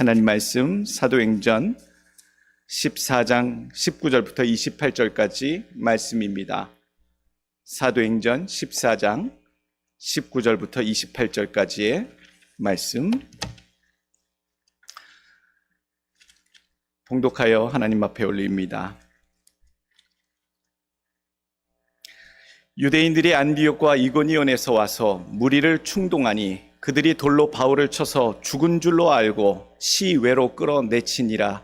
하나님 말씀 사도행전 14장 19절부터 28절까지 말씀입니다. 사도행전 14장 19절부터 28절까지의 말씀 봉독하여 하나님 앞에 올립니다. 유대인들이 안디옥과 이고니온에서 와서 무리를 충동하니 그들이 돌로 바울을 쳐서 죽은 줄로 알고 시외로 끌어내치니라.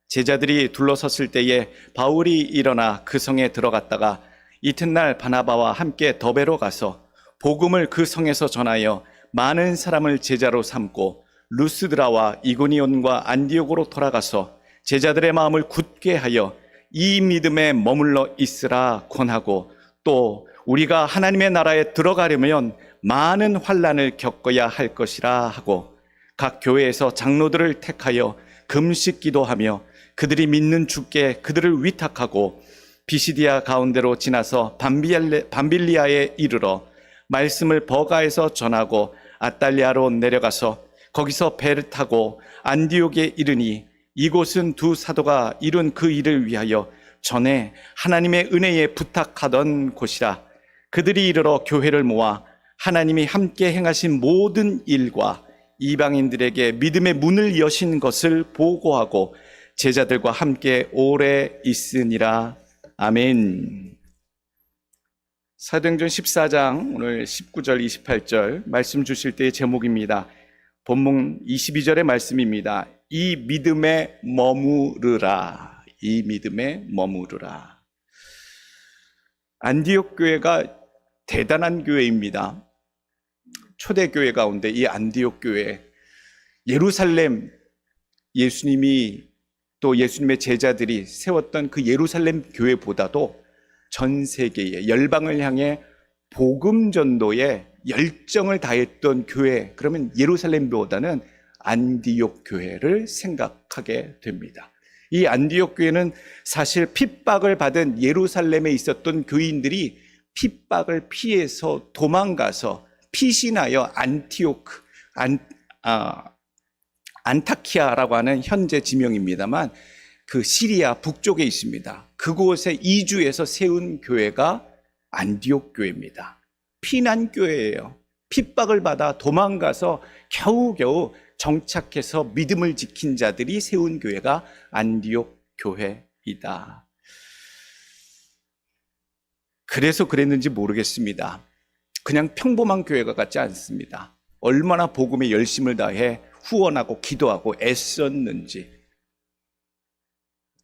제자들이 둘러섰을 때에 바울이 일어나 그 성에 들어갔다가 이튿날 바나바와 함께 더베로 가서 복음을 그 성에서 전하여 많은 사람을 제자로 삼고 루스드라와 이고니온과 안디옥으로 돌아가서 제자들의 마음을 굳게 하여 이 믿음에 머물러 있으라 권하고, 또 우리가 하나님의 나라에 들어가려면 많은 환난을 겪어야 할 것이라 하고, 각 교회에서 장로들을 택하여 금식 기도하며 그들이 믿는 주께 그들을 위탁하고 비시디아 가운데로 지나서 밤빌리아에 이르러 말씀을 버가에서 전하고 아달리아로 내려가서 거기서 배를 타고 안디옥에 이르니, 이곳은 두 사도가 이룬 그 일을 위하여 전에 하나님의 은혜에 부탁하던 곳이라. 그들이 이르러 교회를 모아 하나님이 함께 행하신 모든 일과 이방인들에게 믿음의 문을 여신 것을 보고하고 제자들과 함께 오래 있으니라. 아멘. 사도행전 14장 오늘 19절 28절 말씀 주실 때의 제목입니다. 본문 22절의 말씀입니다. 이 믿음에 머무르라. 이 믿음에 머무르라. 안디옥 교회가 대단한 교회입니다. 초대교회 가운데 이 안디옥 교회, 예루살렘, 예수님이 또 예수님의 제자들이 세웠던 그 예루살렘 교회보다도 전 세계의 열방을 향해 복음 전도에 열정을 다했던 교회, 그러면 예루살렘보다는 안디옥 교회를 생각하게 됩니다. 이 안디옥 교회는 사실 핍박을 받은 예루살렘에 있었던 교인들이 핍박을 피해서 도망가서 피신하여 안타키아라고 하는 현재 지명입니다만 그 시리아 북쪽에 있습니다. 그곳에 이주해서 세운 교회가 안디옥 교회입니다. 피난 교회예요. 핍박을 받아 도망가서 겨우겨우 정착해서 믿음을 지킨 자들이 세운 교회가 안디옥 교회이다. 그래서 그랬는지 모르겠습니다. 그냥 평범한 교회가 같지 않습니다. 얼마나 복음에 열심을 다해 후원하고 기도하고 애썼는지.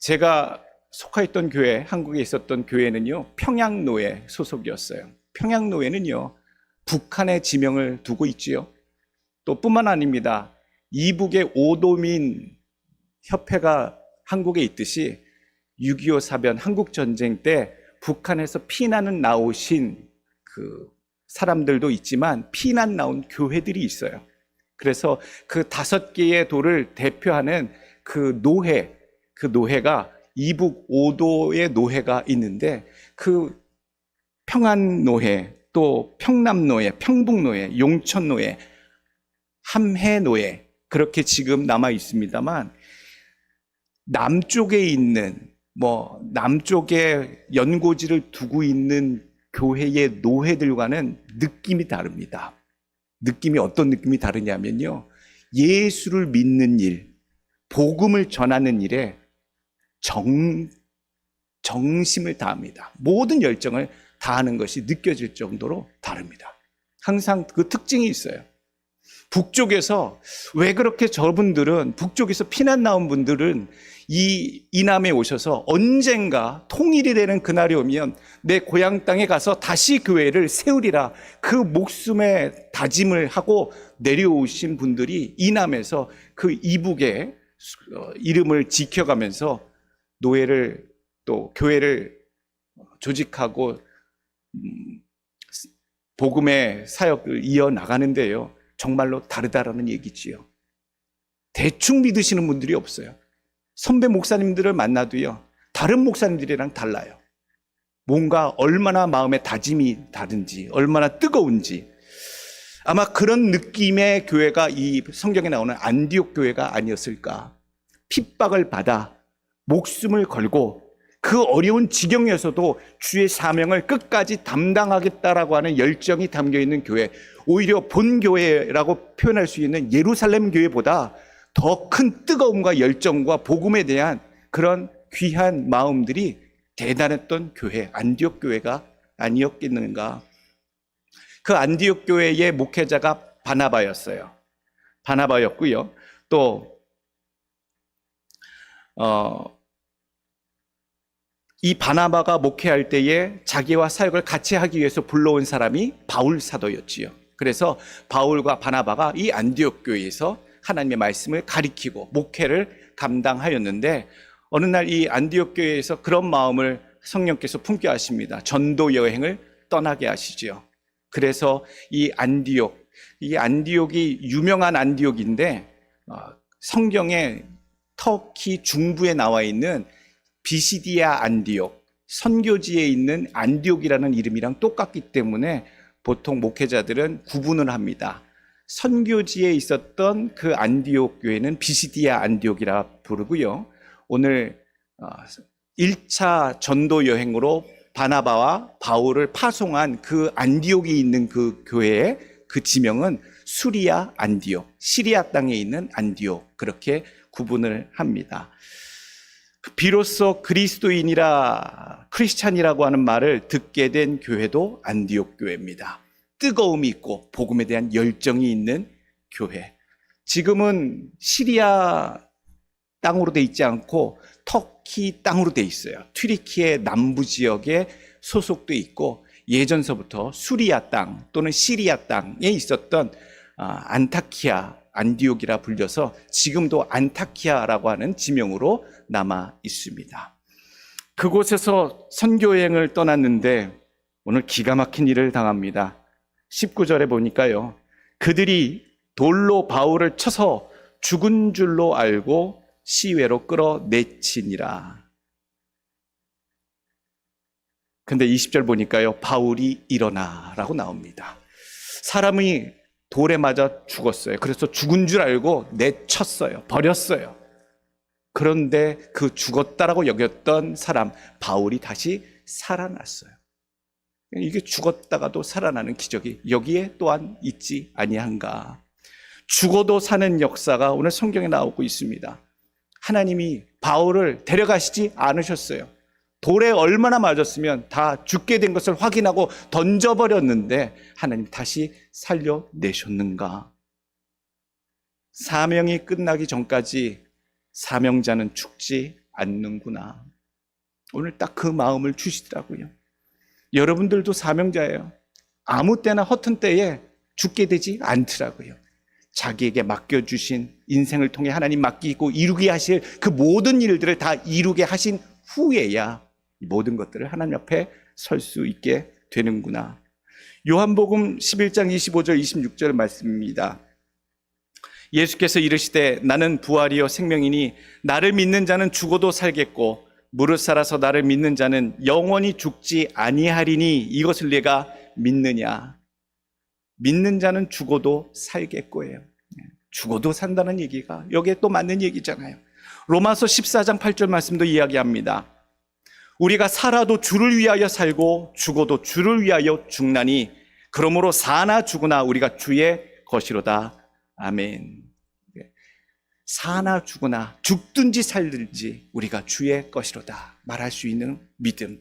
제가 속하였던 교회, 한국에 있었던 교회는요, 평양노회 소속이었어요. 평양노회는요, 북한의 지명을 두고 있지요. 또 뿐만 아닙니다. 이북의 오도민 협회가 한국에 있듯이 6.25 사변 한국전쟁 때 북한에서 피난은 나오신 그 사람들도 있지만 피난 나온 교회들이 있어요. 그래서 그 5개의 도를 대표하는 그 노회가 이북 5도의 노회가 있는데, 그 평안노회, 또 평남노회, 평북노회, 용천노회, 함해노회, 그렇게 지금 남아 있습니다만, 남쪽에 있는 남쪽에 연고지를 두고 있는 교회의 노회들과는 느낌이 다릅니다. 느낌이 어떤 느낌이 다르냐면요, 예수를 믿는 일, 복음을 전하는 일에 정심을 다합니다. 모든 열정을 다하는 것이 느껴질 정도로 다릅니다. 항상 그 특징이 있어요. 북쪽에서 왜 그렇게 저분들은, 북쪽에서 피난 나온 분들은 이 이남에 오셔서 언젠가 통일이 되는 그날이 오면 내 고향 땅에 가서 다시 교회를 세우리라, 그 목숨의 다짐을 하고 내려오신 분들이 이남에서 그 이북의 이름을 지켜가면서 노예를 또 교회를 조직하고 복음의 사역을 이어나가는데요, 정말로 다르다라는 얘기지요. 대충 믿으시는 분들이 없어요. 선배 목사님들을 만나도요, 다른 목사님들이랑 달라요. 뭔가 얼마나 마음의 다짐이 다른지, 얼마나 뜨거운지. 아마 그런 느낌의 교회가 이 성경에 나오는 안디옥 교회가 아니었을까. 핍박을 받아 목숨을 걸고 그 어려운 지경에서도 주의 사명을 끝까지 담당하겠다라고 하는 열정이 담겨있는 교회, 오히려 본교회라고 표현할 수 있는 예루살렘 교회보다 더 큰 뜨거움과 열정과 복음에 대한 그런 귀한 마음들이 대단했던 교회, 안디옥 교회가 아니었겠는가. 그 안디옥 교회의 목회자가 바나바였어요. 바나바였고요. 또 이 바나바가 목회할 때에 자기와 사역을 같이 하기 위해서 불러온 사람이 바울 사도였지요. 그래서 바울과 바나바가 이 안디옥 교회에서 하나님의 말씀을 가리키고 목회를 감당하였는데, 어느 날 이 안디옥 교회에서 그런 마음을 성령께서 품게 하십니다. 전도 여행을 떠나게 하시죠. 그래서 이 안디옥이 유명한 안디옥인데, 성경에 터키 중부에 나와 있는 비시디아 안디옥, 선교지에 있는 안디옥이라는 이름이랑 똑같기 때문에 보통 목회자들은 구분을 합니다. 선교지에 있었던 그 안디옥 교회는 비시디아 안디옥이라 부르고요. 오늘 1차 전도 여행으로 바나바와 바울을 파송한 그 안디옥이 있는 그 교회의 그 지명은 수리아 안디옥, 시리아 땅에 있는 안디옥, 그렇게 구분을 합니다. 비로소 크리스찬이라고 하는 말을 듣게 된 교회도 안디옥 교회입니다. 뜨거움이 있고 복음에 대한 열정이 있는 교회. 지금은 시리아 땅으로 돼 있지 않고 터키 땅으로 돼 있어요. 튀르키예 남부 지역에 소속돼 있고, 예전서부터 수리아 땅 또는 시리아 땅에 있었던 안타키아, 안디옥이라 불려서 지금도 안타키아라고 하는 지명으로 남아 있습니다. 그곳에서 선교여행을 떠났는데 오늘 기가 막힌 일을 당합니다. 19절에 보니까요, 그들이 돌로 바울을 쳐서 죽은 줄로 알고 시외로 끌어내치니라. 근데 20절 보니까요, 바울이 일어나라고 나옵니다. 사람이 돌에 맞아 죽었어요. 그래서 죽은 줄 알고 내쳤어요. 버렸어요. 그런데 그 죽었다라고 여겼던 사람 바울이 다시 살아났어요. 이게 죽었다가도 살아나는 기적이 여기에 또한 있지 아니한가. 죽어도 사는 역사가 오늘 성경에 나오고 있습니다. 하나님이 바울을 데려가시지 않으셨어요. 돌에 얼마나 맞았으면 다 죽게 된 것을 확인하고 던져버렸는데 하나님 다시 살려내셨는가. 사명이 끝나기 전까지 사명자는 죽지 않는구나. 오늘 딱 그 마음을 주시더라고요. 여러분들도 사명자예요. 아무 때나 허튼 때에 죽게 되지 않더라고요. 자기에게 맡겨주신 인생을 통해 하나님 맡기고 이루게 하실 그 모든 일들을 다 이루게 하신 후에야 이 모든 것들을 하나님 앞에 설 수 있게 되는구나. 요한복음 11장 25절 26절 말씀입니다. 예수께서 이르시되 나는 부활이요 생명이니 나를 믿는 자는 죽어도 살겠고 무릇 살아서 나를 믿는 자는 영원히 죽지 아니하리니 이것을 내가 믿느냐. 믿는 자는 죽어도 살겠고예요. 죽어도 산다는 얘기가 여기에 또 맞는 얘기잖아요. 로마서 14장 8절 말씀도 이야기합니다. 우리가 살아도 주를 위하여 살고 죽어도 주를 위하여 죽나니 그러므로 사나 죽으나 우리가 주의 것이로다. 아멘. 사나 죽으나 죽든지 살든지 우리가 주의 것이로다 말할 수 있는 믿음.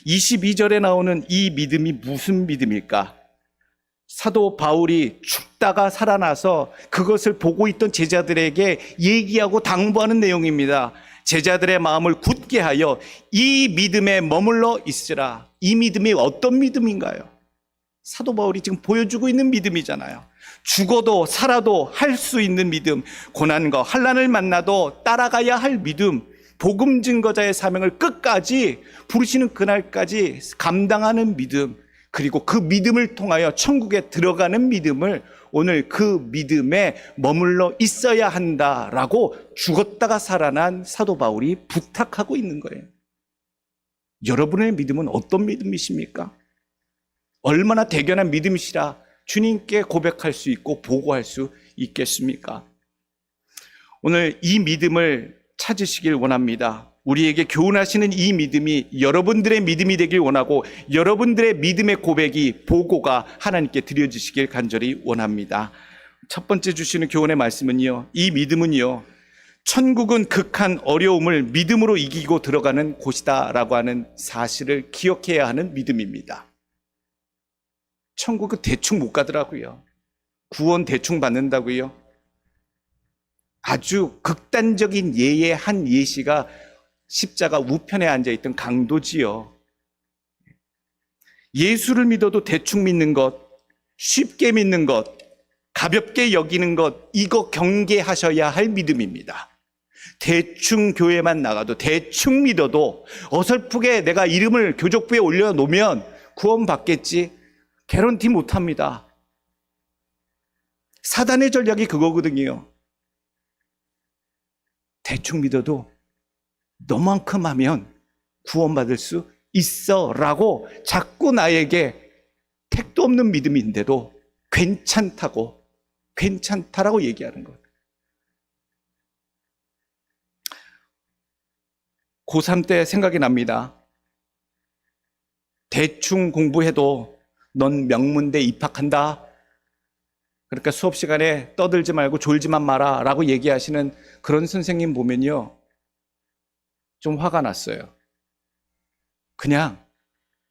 22절에 나오는 이 믿음이 무슨 믿음일까? 사도 바울이 죽다가 살아나서 그것을 보고 있던 제자들에게 얘기하고 당부하는 내용입니다. 제자들의 마음을 굳게 하여 이 믿음에 머물러 있으라. 이 믿음이 어떤 믿음인가요? 사도 바울이 지금 보여주고 있는 믿음이잖아요. 죽어도 살아도 할 수 있는 믿음, 고난과 환난을 만나도 따라가야 할 믿음, 복음 증거자의 사명을 끝까지 부르시는 그날까지 감당하는 믿음, 그리고 그 믿음을 통하여 천국에 들어가는 믿음을 오늘 그 믿음에 머물러 있어야 한다라고 죽었다가 살아난 사도 바울이 부탁하고 있는 거예요. 여러분의 믿음은 어떤 믿음이십니까? 얼마나 대견한 믿음이시라 주님께 고백할 수 있고 보고할 수 있겠습니까? 오늘 이 믿음을 찾으시길 원합니다. 우리에게 교훈하시는 이 믿음이 여러분들의 믿음이 되길 원하고 여러분들의 믿음의 고백이 보고가 하나님께 드려지시길 간절히 원합니다. 첫 번째 주시는 교훈의 말씀은요, 이 믿음은요, 천국은 극한 어려움을 믿음으로 이기고 들어가는 곳이다라고 하는 사실을 기억해야 하는 믿음입니다. 천국은 대충 못 가더라고요. 구원 대충 받는다고요. 아주 극단적인 예의 한 예시가 십자가 우편에 앉아있던 강도지요. 예수를 믿어도 대충 믿는 것, 쉽게 믿는 것, 가볍게 여기는 것, 이거 경계하셔야 할 믿음입니다. 대충 교회만 나가도, 대충 믿어도, 어설프게 내가 이름을 교족부에 올려놓으면 구원 받겠지, 개런티 못합니다. 사단의 전략이 그거거든요. 대충 믿어도 너만큼 하면 구원받을 수 있어 라고 자꾸 나에게 택도 없는 믿음인데도 괜찮다라고 얘기하는 것. 고3 때 생각이 납니다. 대충 공부해도 넌 명문대 입학한다. 그러니까 수업 시간에 떠들지 말고 졸지만 마라 라고 얘기하시는 그런 선생님 보면요, 좀 화가 났어요. 그냥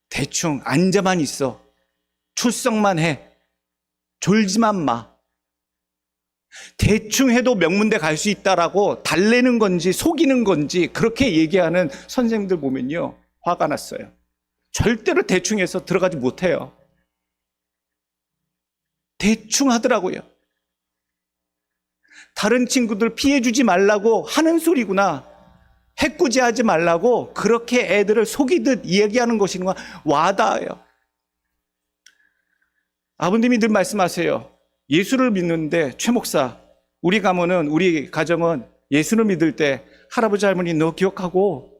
대충 앉아만 있어. 출석만 해. 졸지만 마. 대충 해도 명문대 갈 수 있다라고 달래는 건지 속이는 건지 그렇게 얘기하는 선생님들 보면요, 화가 났어요. 절대로 대충 해서 들어가지 못해요. 대충 하더라고요. 다른 친구들 피해주지 말라고 하는 소리구나. 해꾸지하지 말라고 그렇게 애들을 속이듯 이야기하는 것이구나. 와닿아요. 아버님이 늘 말씀하세요. 예수를 믿는데 최 목사, 우리 가정은 예수를 믿을 때 할아버지 할머니 너 기억하고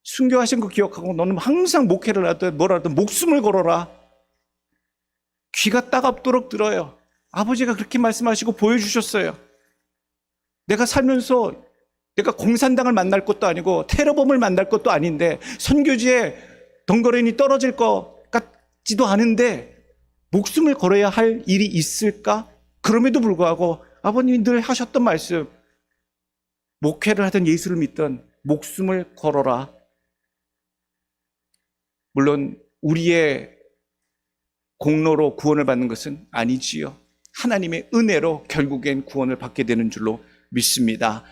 순교하신 거 기억하고 너는 항상 목회를 하든 뭐라든 목숨을 걸어라. 귀가 따갑도록 들어요. 아버지가 그렇게 말씀하시고 보여주셨어요. 내가 살면서 내가 공산당을 만날 것도 아니고 테러범을 만날 것도 아닌데 선교지에 덩그러니 떨어질 것 같지도 않은데 목숨을 걸어야 할 일이 있을까? 그럼에도 불구하고 아버님이 늘 하셨던 말씀, 목회를 하든 예수를 믿든 목숨을 걸어라. 물론 우리의 공로로 구원을 받는 것은 아니지요. 하나님의 은혜로 결국엔 구원을 받게 되는 줄로 믿습니다.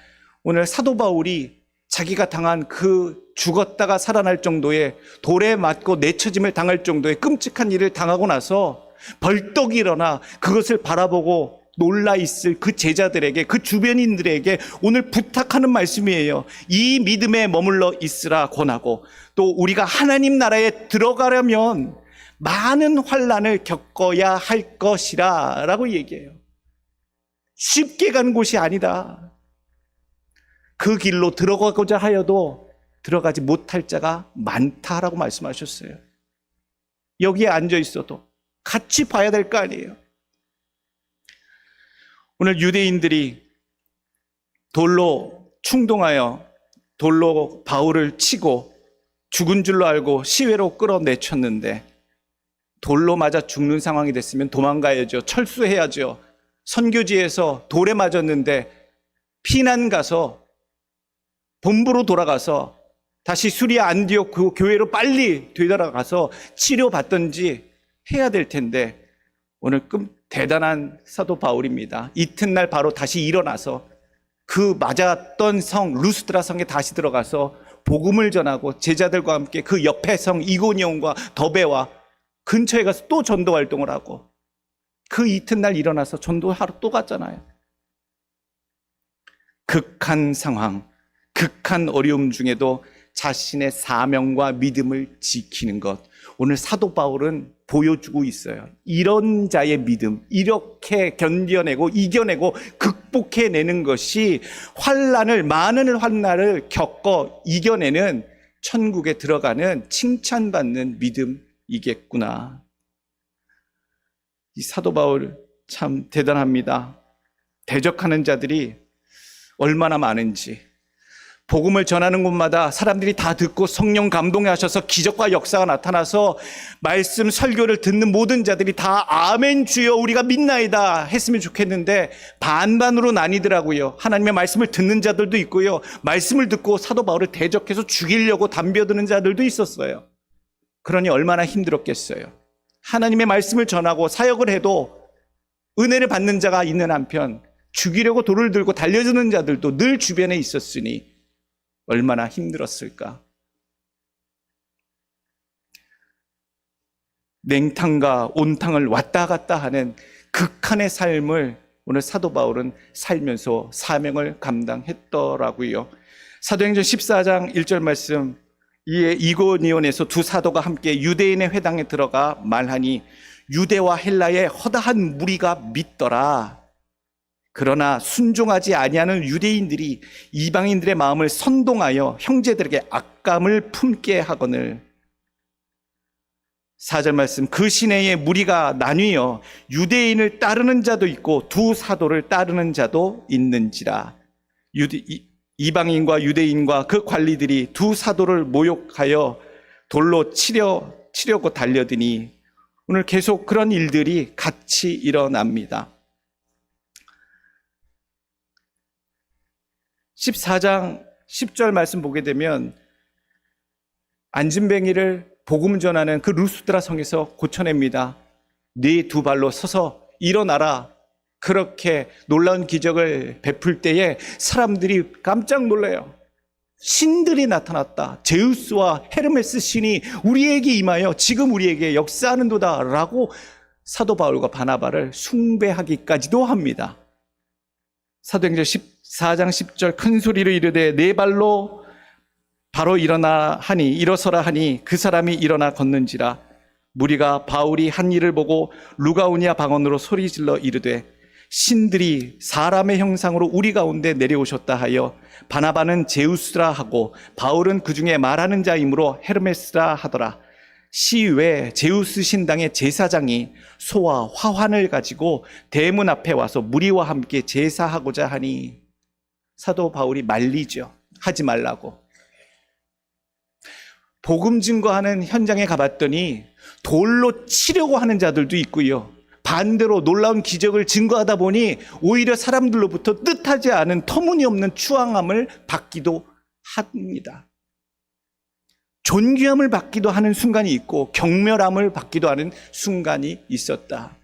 오늘 사도 바울이 자기가 당한 그 죽었다가 살아날 정도의 돌에 맞고 내쳐짐을 당할 정도의 끔찍한 일을 당하고 나서 벌떡 일어나 그것을 바라보고 놀라 있을 그 제자들에게, 그 주변인들에게 오늘 부탁하는 말씀이에요. 이 믿음에 머물러 있으라 권하고, 또 우리가 하나님 나라에 들어가려면 많은 환난을 겪어야 할 것이라 라고 얘기해요. 쉽게 가는 곳이 아니다. 그 길로 들어가고자 하여도 들어가지 못할 자가 많다라고 말씀하셨어요. 여기에 앉아 있어도 같이 봐야 될 거 아니에요. 오늘 유대인들이 돌로 충동하여 돌로 바울을 치고 죽은 줄로 알고 시외로 끌어내쳤는데, 돌로 맞아 죽는 상황이 됐으면 도망가야죠. 철수해야죠. 선교지에서 돌에 맞았는데 피난 가서 본부로 돌아가서 다시 수리아 안디옥 그 교회로 빨리 되돌아가서 치료받든지 해야 될 텐데, 오늘 대단한 사도 바울입니다. 이튿날 바로 다시 일어나서 그 맞았던 성 루스드라 성에 다시 들어가서 복음을 전하고 제자들과 함께 그 옆에 성 이고니온과 더베와 근처에 가서 또 전도 활동을 하고, 그 이튿날 일어나서 전도하러 또 갔잖아요. 극한 상황, 극한 어려움 중에도 자신의 사명과 믿음을 지키는 것, 오늘 사도 바울은 보여주고 있어요. 이런 자의 믿음, 이렇게 견뎌내고 이겨내고 극복해내는 것이 많은 환난을 겪어 이겨내는 천국에 들어가는 칭찬받는 믿음이겠구나. 이 사도 바울 참 대단합니다. 대적하는 자들이 얼마나 많은지, 복음을 전하는 곳마다 사람들이 다 듣고 성령 감동에 하셔서 기적과 역사가 나타나서 말씀 설교를 듣는 모든 자들이 다 아멘 주여 우리가 믿나이다 했으면 좋겠는데 반반으로 나뉘더라고요. 하나님의 말씀을 듣는 자들도 있고요, 말씀을 듣고 사도 바울을 대적해서 죽이려고 담벼드는 자들도 있었어요. 그러니 얼마나 힘들었겠어요. 하나님의 말씀을 전하고 사역을 해도 은혜를 받는 자가 있는 한편 죽이려고 돌을 들고 달려드는 자들도 늘 주변에 있었으니 얼마나 힘들었을까. 냉탕과 온탕을 왔다 갔다 하는 극한의 삶을 오늘 사도 바울은 살면서 사명을 감당했더라고요. 사도행전 14장 1절 말씀, 이에 이고니온에서 두 사도가 함께 유대인의 회당에 들어가 말하니 유대와 헬라의 허다한 무리가 믿더라. 그러나 순종하지 아니하는 유대인들이 이방인들의 마음을 선동하여 형제들에게 악감을 품게 하거늘. 4절 말씀, 그 시내에 무리가 나뉘어 유대인을 따르는 자도 있고 두 사도를 따르는 자도 있는지라. 이방인과 유대인과 그 관리들이 두 사도를 모욕하여 돌로 치려고 달려드니 오늘 계속 그런 일들이 같이 일어납니다. 14장 10절 말씀 보게 되면 안진뱅이를 복음 전하는 그 루스드라 성에서 고쳐냅니다. 네 두 발로 서서 일어나라. 그렇게 놀라운 기적을 베풀 때에 사람들이 깜짝 놀라요. 신들이 나타났다. 제우스와 헤르메스 신이 우리에게 임하여 지금 우리에게 역사하는도다 라고 사도 바울과 바나바를 숭배하기까지도 합니다. 사도행전 14장 10절, 큰 소리로 이르되 네 발로 바로 일어서라 하니 그 사람이 일어나 걷는지라. 무리가 바울이 한 일을 보고 루가오니아 방언으로 소리질러 이르되 신들이 사람의 형상으로 우리 가운데 내려오셨다 하여 바나바는 제우스라 하고 바울은 그 중에 말하는 자이므로 헤르메스라 하더라. 시외 제우스 신당의 제사장이 소와 화환을 가지고 대문 앞에 와서 무리와 함께 제사하고자 하니 사도 바울이 말리죠. 하지 말라고. 복음 증거하는 현장에 가봤더니 돌로 치려고 하는 자들도 있고요, 반대로 놀라운 기적을 증거하다 보니 오히려 사람들로부터 뜻하지 않은 터무니없는 추앙함을 받기도 합니다. 존귀함을 받기도 하는 순간이 있고 경멸함을 받기도 하는 순간이 있었다.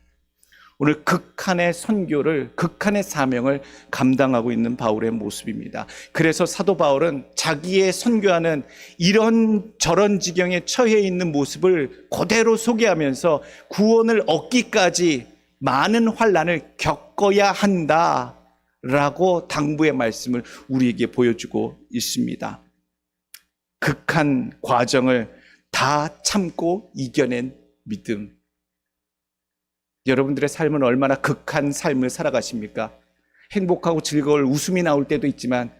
오늘 극한의 선교를, 극한의 사명을 감당하고 있는 바울의 모습입니다. 그래서 사도 바울은 자기의 선교하는 이런저런 지경에 처해 있는 모습을 그대로 소개하면서 구원을 얻기까지 많은 환난을 겪어야 한다라고 당부의 말씀을 우리에게 보여주고 있습니다. 극한 과정을 다 참고 이겨낸 믿음. 여러분들의 삶은 얼마나 극한 삶을 살아가십니까? 행복하고 즐거울 웃음이 나올 때도 있지만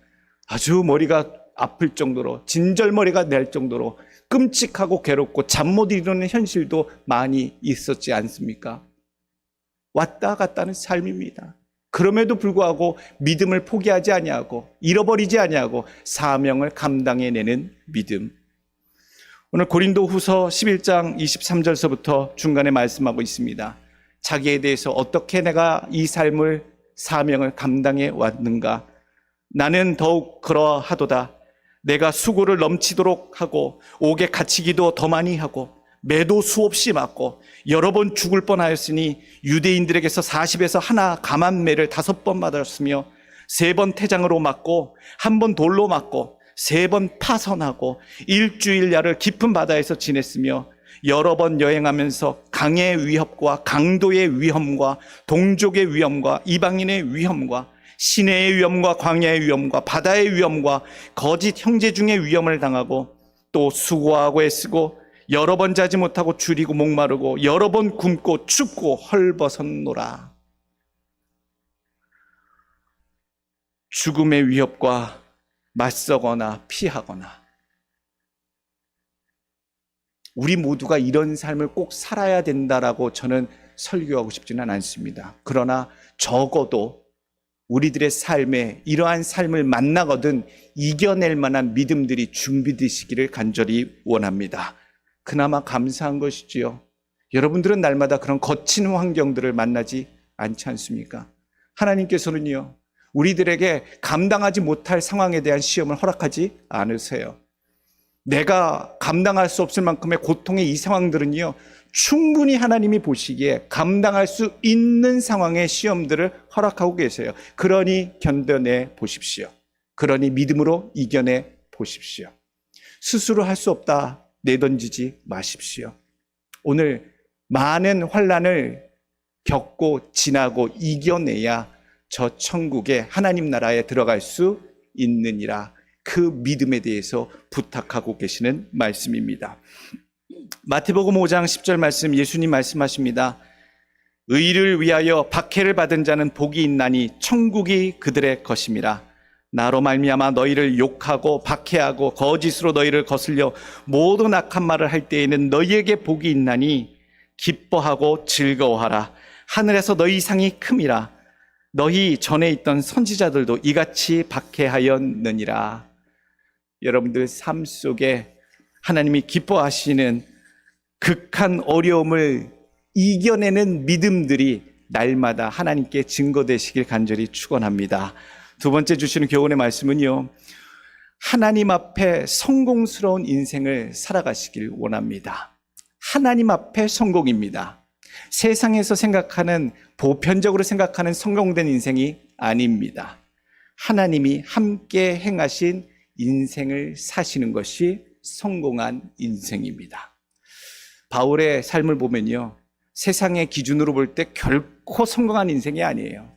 아주 머리가 아플 정도로, 진절머리가 날 정도로 끔찍하고 괴롭고 잠 못 이루는 현실도 많이 있었지 않습니까? 왔다 갔다는 삶입니다. 그럼에도 불구하고 믿음을 포기하지 아니하고 잃어버리지 아니하고 사명을 감당해내는 믿음. 오늘 고린도후서 11장 23절서부터 중간에 말씀하고 있습니다. 자기에 대해서 어떻게 내가 이 삶을, 사명을 감당해 왔는가. 나는 더욱 그러하도다. 내가 수고를 넘치도록 하고 옥에 갇히기도 더 많이 하고 매도 수없이 맞고 여러 번 죽을 뻔하였으니 유대인들에게서 40에서 하나 감한매를 5번 맞았으며 3번 태장으로 맞고 1번 돌로 맞고 3번 파선하고 일주일야를 깊은 바다에서 지냈으며 여러 번 여행하면서 강의 위협과 강도의 위험과 동족의 위험과 이방인의 위험과 시내의 위험과 광야의 위험과 바다의 위험과 거짓 형제 중의 위험을 당하고 또 수고하고 애쓰고 여러 번 자지 못하고 줄이고 목마르고 여러 번 굶고 춥고 헐벗었노라. 죽음의 위협과 맞서거나 피하거나, 우리 모두가 이런 삶을 꼭 살아야 된다라고 저는 설교하고 싶지는 않습니다. 그러나 적어도 우리들의 삶에 이러한 삶을 만나거든 이겨낼 만한 믿음들이 준비되시기를 간절히 원합니다. 그나마 감사한 것이지요. 여러분들은 날마다 그런 거친 환경들을 만나지 않지 않습니까? 하나님께서는요, 우리들에게 감당하지 못할 상황에 대한 시험을 허락하지 않으세요. 내가 감당할 수 없을 만큼의 고통의 이 상황들은요, 충분히 하나님이 보시기에 감당할 수 있는 상황의 시험들을 허락하고 계세요. 그러니 견뎌내 보십시오. 그러니 믿음으로 이겨내 보십시오. 스스로 할 수 없다 내던지지 마십시오. 오늘 많은 환난을 겪고 지나고 이겨내야 저 천국의 하나님 나라에 들어갈 수 있느니라, 그 믿음에 대해서 부탁하고 계시는 말씀입니다. 마태복음 5장 10절 말씀, 예수님 말씀하십니다. 의를 위하여 박해를 받은 자는 복이 있나니 천국이 그들의 것임이라. 나로 말미암아 너희를 욕하고 박해하고 거짓으로 너희를 거슬려 모든 악한 말을 할 때에는 너희에게 복이 있나니 기뻐하고 즐거워하라. 하늘에서 너희 상이 큼이라. 너희 전에 있던 선지자들도 이같이 박해하였느니라. 여러분들 삶 속에 하나님이 기뻐하시는 극한 어려움을 이겨내는 믿음들이 날마다 하나님께 증거되시길 간절히 축원합니다. 두 번째 주시는 교훈의 말씀은요, 하나님 앞에 성공스러운 인생을 살아가시길 원합니다. 하나님 앞에 성공입니다. 세상에서 생각하는, 보편적으로 생각하는 성공된 인생이 아닙니다. 하나님이 함께 행하신 인생을 사시는 것이 성공한 인생입니다. 바울의 삶을 보면요, 세상의 기준으로 볼 때 결코 성공한 인생이 아니에요.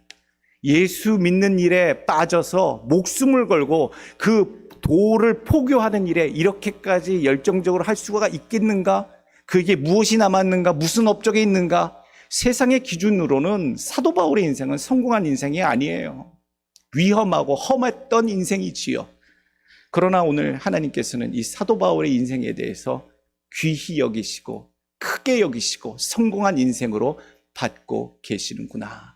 예수 믿는 일에 빠져서 목숨을 걸고 그 도를 포교하는 일에 이렇게까지 열정적으로 할 수가 있겠는가? 그게 무엇이 남았는가? 무슨 업적에 있는가? 세상의 기준으로는 사도 바울의 인생은 성공한 인생이 아니에요. 위험하고 험했던 인생이지요. 그러나 오늘 하나님께서는 이 사도 바울의 인생에 대해서 귀히 여기시고 크게 여기시고 성공한 인생으로 받고 계시는구나.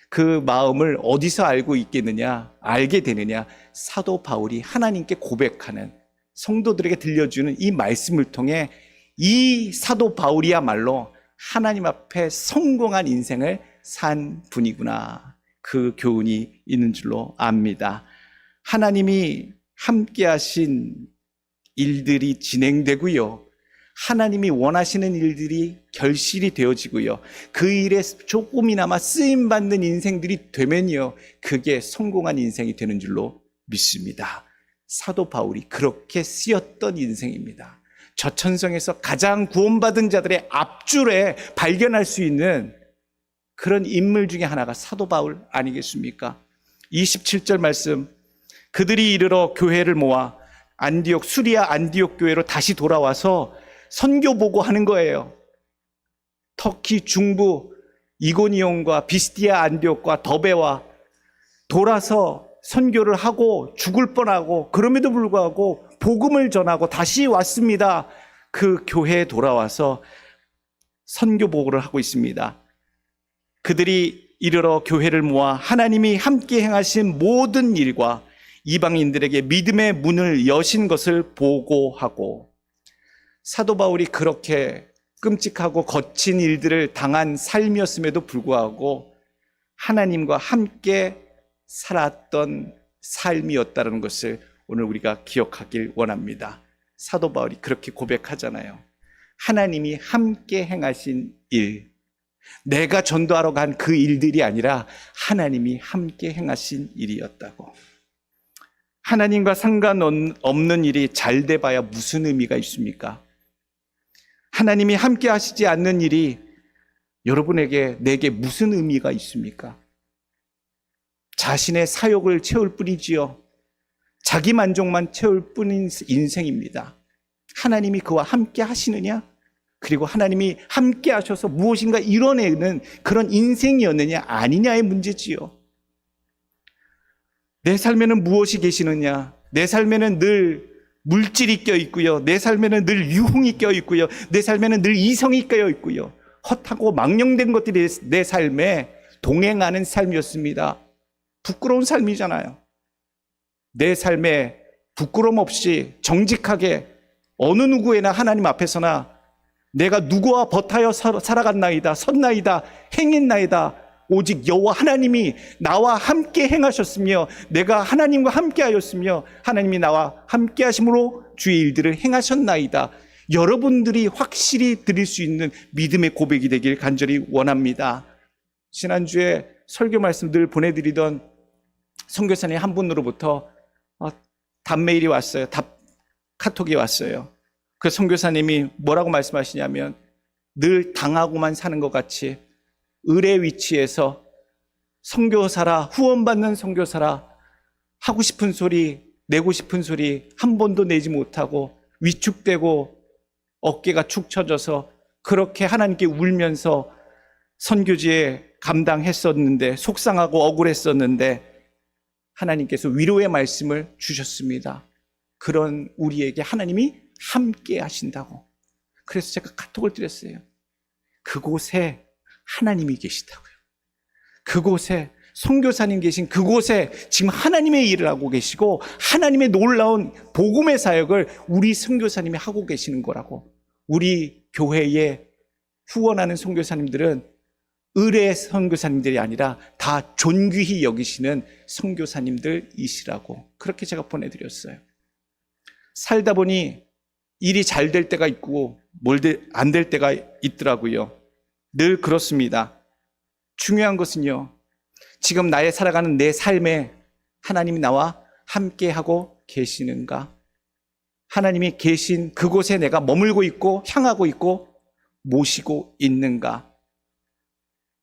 그 마음을 어디서 알게 되느냐? 사도 바울이 하나님께 고백하는, 성도들에게 들려주는 이 말씀을 통해 이 사도 바울이야말로 하나님 앞에 성공한 인생을 산 분이구나, 그 교훈이 있는 줄로 압니다. 하나님이 함께 하신 일들이 진행되고요, 하나님이 원하시는 일들이 결실이 되어지고요, 그 일에 조금이나마 쓰임받는 인생들이 되면요, 그게 성공한 인생이 되는 줄로 믿습니다. 사도 바울이 그렇게 쓰였던 인생입니다. 저천성에서 가장 구원받은 자들의 앞줄에 발견할 수 있는 그런 인물 중에 하나가 사도 바울 아니겠습니까? 27절 말씀, 그들이 이르러 교회를 모아 수리아 안디옥 교회로 다시 돌아와서 선교 보고하는 거예요. 터키 중부 이고니온과 비스티아 안디옥과 더베와 돌아서 선교를 하고 죽을 뻔하고, 그럼에도 불구하고 복음을 전하고 다시 왔습니다. 그 교회에 돌아와서 선교 보고를 하고 있습니다. 그들이 이르러 교회를 모아 하나님이 함께 행하신 모든 일과 이방인들에게 믿음의 문을 여신 것을 보고하고, 사도 바울이 그렇게 끔찍하고 거친 일들을 당한 삶이었음에도 불구하고 하나님과 함께 살았던 삶이었다는 것을 오늘 우리가 기억하길 원합니다. 사도 바울이 그렇게 고백하잖아요. 하나님이 함께 행하신 일, 내가 전도하러 간 그 일들이 아니라 하나님이 함께 행하신 일이었다고. 하나님과 상관없는 일이 잘 돼봐야 무슨 의미가 있습니까? 하나님이 함께 하시지 않는 일이 여러분에게, 내게 무슨 의미가 있습니까? 자신의 사욕을 채울 뿐이지요. 자기 만족만 채울 뿐인 인생입니다. 하나님이 그와 함께 하시느냐? 그리고 하나님이 함께 하셔서 무엇인가 이뤄내는 그런 인생이었느냐 아니냐의 문제지요. 내 삶에는 무엇이 계시느냐? 내 삶에는 늘 물질이 껴있고요, 내 삶에는 늘 유흥이 껴있고요, 내 삶에는 늘 이성이 껴있고요, 헛하고 망령된 것들이 내 삶에 동행하는 삶이었습니다. 부끄러운 삶이잖아요. 내 삶에 부끄럼 없이 정직하게 어느 누구에나 하나님 앞에서나 내가 누구와 버타여 살아갔나이다, 섰나이다, 행했나이다. 오직 여호와 하나님이 나와 함께 행하셨으며 내가 하나님과 함께 하였으며 하나님이 나와 함께 하심으로 주의 일들을 행하셨나이다. 여러분들이 확실히 드릴 수 있는 믿음의 고백이 되길 간절히 원합니다. 지난주에 설교 말씀 늘 보내드리던 선교사님 한 분으로부터 답메일이 왔어요. 카톡이 왔어요. 그 선교사님이 뭐라고 말씀하시냐면 늘 당하고만 사는 것 같이 을의 위치에서 선교사라, 후원받는 선교사라, 하고 싶은 소리, 내고 싶은 소리 한 번도 내지 못하고 위축되고 어깨가 축 처져서 그렇게 하나님께 울면서 선교지에 감당했었는데 속상하고 억울했었는데 하나님께서 위로의 말씀을 주셨습니다. 그런 우리에게 하나님이 함께 하신다고. 그래서 제가 카톡을 드렸어요. 그곳에 하나님이 계시다고요. 그곳에 선교사님 계신 그곳에 지금 하나님의 일을 하고 계시고 하나님의 놀라운 복음의 사역을 우리 선교사님이 하고 계시는 거라고. 우리 교회에 후원하는 선교사님들은 의뢰 선교사님들이 아니라 다 존귀히 여기시는 선교사님들이시라고. 그렇게 제가 보내드렸어요. 살다 보니 일이 잘 될 때가 있고 안 될 때가 있더라고요. 늘 그렇습니다. 중요한 것은요, 지금 나의 살아가는 내 삶에 하나님이 나와 함께하고 계시는가? 하나님이 계신 그곳에 내가 머물고 있고 향하고 있고 모시고 있는가?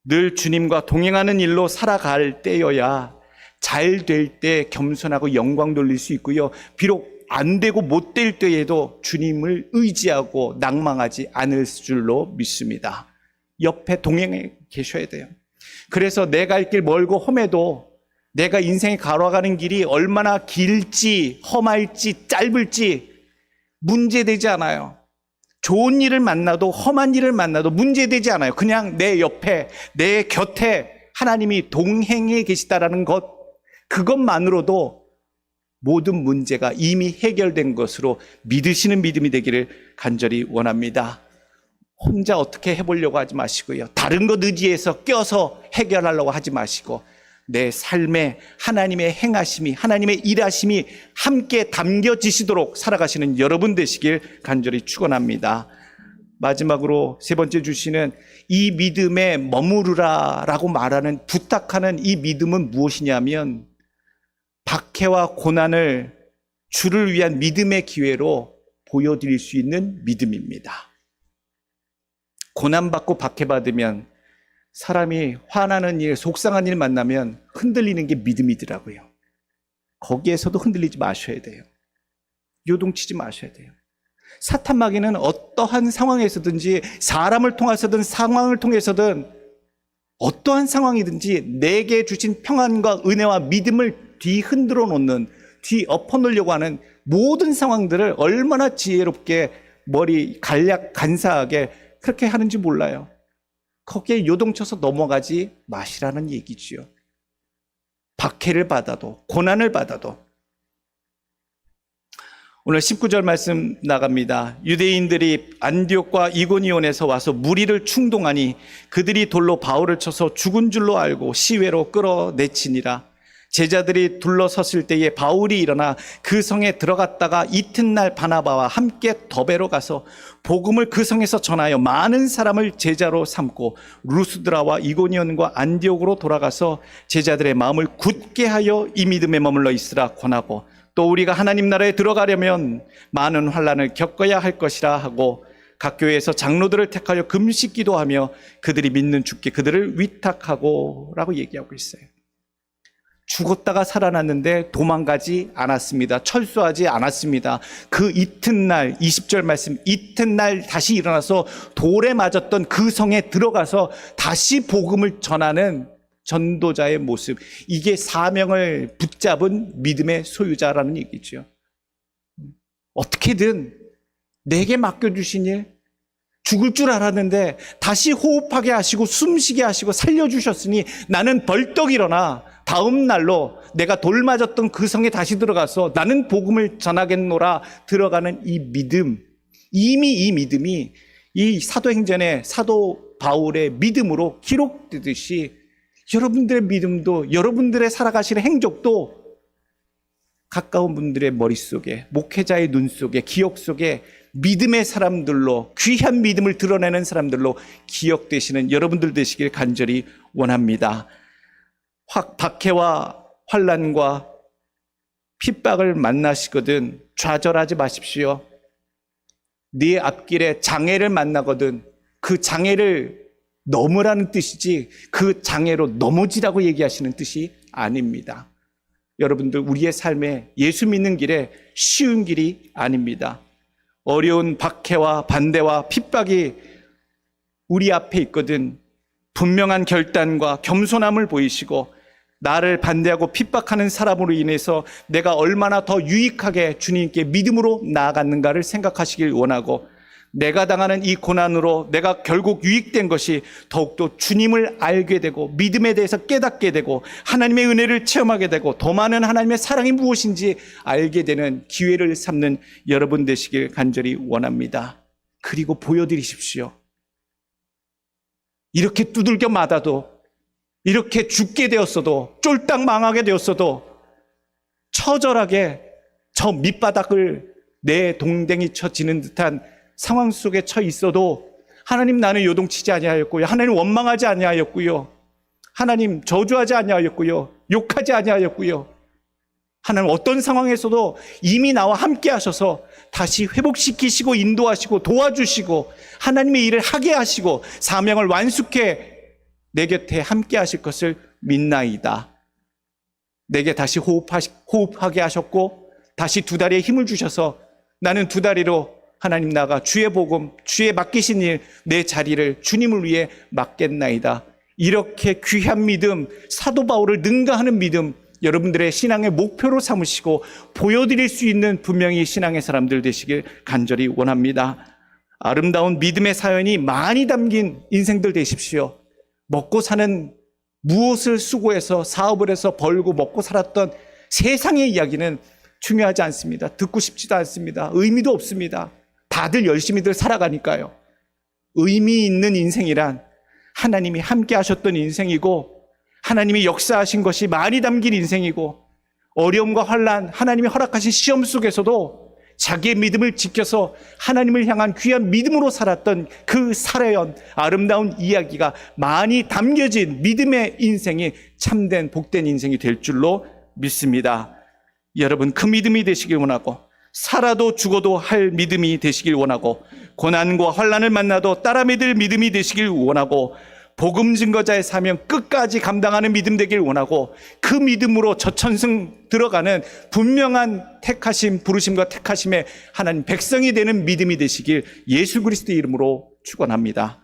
늘 주님과 동행하는 일로 살아갈 때여야 잘 될 때 겸손하고 영광 돌릴 수 있고요. 비록 안 되고 못 될 때에도 주님을 의지하고 낭망하지 않을 줄로 믿습니다. 옆에 동행해 계셔야 돼요. 그래서 내 갈 길 멀고 험해도 내가 인생에 걸어가는 길이 얼마나 길지 험할지 짧을지 문제되지 않아요. 좋은 일을 만나도 험한 일을 만나도 문제되지 않아요. 그냥 내 옆에 내 곁에 하나님이 동행해 계시다라는 것, 그것만으로도 모든 문제가 이미 해결된 것으로 믿으시는 믿음이 되기를 간절히 원합니다. 혼자 어떻게 해보려고 하지 마시고요. 다른 것 의지해서 껴서 해결하려고 하지 마시고 내 삶에 하나님의 행하심이, 하나님의 일하심이 함께 담겨지시도록 살아가시는 여러분 되시길 간절히 축원합니다. 마지막으로 세 번째 주시는 이 믿음에 머무르라 라고 말하는, 부탁하는 이 믿음은 무엇이냐면 박해와 고난을 주를 위한 믿음의 기회로 보여드릴 수 있는 믿음입니다. 고난받고 박해받으면 사람이 화나는 일, 속상한 일 만나면 흔들리는 게 믿음이더라고요. 거기에서도 흔들리지 마셔야 돼요. 요동치지 마셔야 돼요. 사탄 마귀는 어떠한 상황에서든지 사람을 통해서든 상황을 통해서든 어떠한 상황이든지 내게 주신 평안과 은혜와 믿음을 뒤흔들어 놓는, 뒤엎어놓으려고 하는 모든 상황들을 얼마나 지혜롭게 머리 간사하게 그렇게 하는지 몰라요. 거기에 요동쳐서 넘어가지 마시라는 얘기지요. 박해를 받아도 고난을 받아도. 오늘 19절 말씀 나갑니다. 유대인들이 안디옥과 이고니온에서 와서 무리를 충동하니 그들이 돌로 바울을 쳐서 죽은 줄로 알고 시외로 끌어내치니라. 제자들이 둘러섰을 때에 바울이 일어나 그 성에 들어갔다가 이튿날 바나바와 함께 더베로 가서 복음을 그 성에서 전하여 많은 사람을 제자로 삼고 루스드라와 이고니온과 안디옥으로 돌아가서 제자들의 마음을 굳게 하여 이 믿음에 머물러 있으라 권하고, 또 우리가 하나님 나라에 들어가려면 많은 환난을 겪어야 할 것이라 하고 각 교회에서 장로들을 택하여 금식 기도하며 그들이 믿는 주께 그들을 위탁하고 라고 얘기하고 있어요. 죽었다가 살아났는데 도망가지 않았습니다. 철수하지 않았습니다. 그 이튿날, 20절 말씀, 이튿날 다시 일어나서 돌에 맞았던 그 성에 들어가서 다시 복음을 전하는 전도자의 모습, 이게 사명을 붙잡은 믿음의 소유자라는 얘기죠. 어떻게든 내게 맡겨주신 일, 죽을 줄 알았는데 다시 호흡하게 하시고 숨쉬게 하시고 살려주셨으니 나는 벌떡 일어나 다음 날로 내가 돌 맞았던 그 성에 다시 들어가서 나는 복음을 전하겠노라 들어가는 이 믿음, 이미 이 믿음이 이 사도행전의 사도 바울의 믿음으로 기록되듯이 여러분들의 믿음도, 여러분들의 살아가시는 행적도 가까운 분들의 머릿속에, 목회자의 눈 속에, 기억 속에 믿음의 사람들로, 귀한 믿음을 드러내는 사람들로 기억되시는 여러분들 되시길 간절히 원합니다. 박해와 환난과 핍박을 만나시거든 좌절하지 마십시오. 네 앞길에 장애를 만나거든 그 장애를 넘으라는 뜻이지 그 장애로 넘어지라고 얘기하시는 뜻이 아닙니다. 여러분들, 우리의 삶에 예수 믿는 길에 쉬운 길이 아닙니다. 어려운 박해와 반대와 핍박이 우리 앞에 있거든 분명한 결단과 겸손함을 보이시고 나를 반대하고 핍박하는 사람으로 인해서 내가 얼마나 더 유익하게 주님께 믿음으로 나아갔는가를 생각하시길 원하고, 내가 당하는 이 고난으로 내가 결국 유익된 것이 더욱더 주님을 알게 되고 믿음에 대해서 깨닫게 되고 하나님의 은혜를 체험하게 되고 더 많은 하나님의 사랑이 무엇인지 알게 되는 기회를 삼는 여러분 되시길 간절히 원합니다. 그리고 보여드리십시오. 이렇게 두들겨 맞아도, 이렇게 죽게 되었어도, 쫄딱 망하게 되었어도 처절하게 저 밑바닥을 내 동댕이 쳐지는 듯한 상황 속에 처 있어도 하나님 나는 요동치지 아니하였고요, 하나님 원망하지 아니하였고요, 하나님 저주하지 아니하였고요, 욕하지 아니하였고요, 하나님 어떤 상황에서도 이미 나와 함께 하셔서 다시 회복시키시고 인도하시고 도와주시고 하나님의 일을 하게 하시고 사명을 완수케 내 곁에 함께 하실 것을 믿나이다. 내게 다시 호흡하게 하셨고 다시 두 다리에 힘을 주셔서 나는 두 다리로 하나님 나가 주의 복음, 주의 맡기신 일, 내 자리를 주님을 위해 맡겠나이다. 이렇게 귀한 믿음, 사도 바울을 능가하는 믿음, 여러분들의 신앙의 목표로 삼으시고 보여드릴 수 있는 분명히 신앙의 사람들 되시길 간절히 원합니다. 아름다운 믿음의 사연이 많이 담긴 인생들 되십시오. 먹고 사는 무엇을 수고해서 사업을 해서 벌고 먹고 살았던 세상의 이야기는 중요하지 않습니다. 듣고 싶지도 않습니다. 의미도 없습니다. 다들 열심히들 살아가니까요. 의미 있는 인생이란 하나님이 함께 하셨던 인생이고 하나님이 역사하신 것이 많이 담긴 인생이고 어려움과 환난, 하나님이 허락하신 시험 속에서도 자기의 믿음을 지켜서 하나님을 향한 귀한 믿음으로 살았던 그 사례연 아름다운 이야기가 많이 담겨진 믿음의 인생이 참된 복된 인생이 될 줄로 믿습니다. 여러분, 그 믿음이 되시길 원하고 살아도 죽어도 할 믿음이 되시길 원하고 고난과 환난을 만나도 따라 믿을 믿음이 되시길 원하고 복음 증거자의 사명 끝까지 감당하는 믿음 되길 원하고 그 믿음으로 저천승 들어가는 분명한 택하심, 부르심과 택하심의 하나님 백성이 되는 믿음이 되시길 예수 그리스도의 이름으로 축원합니다.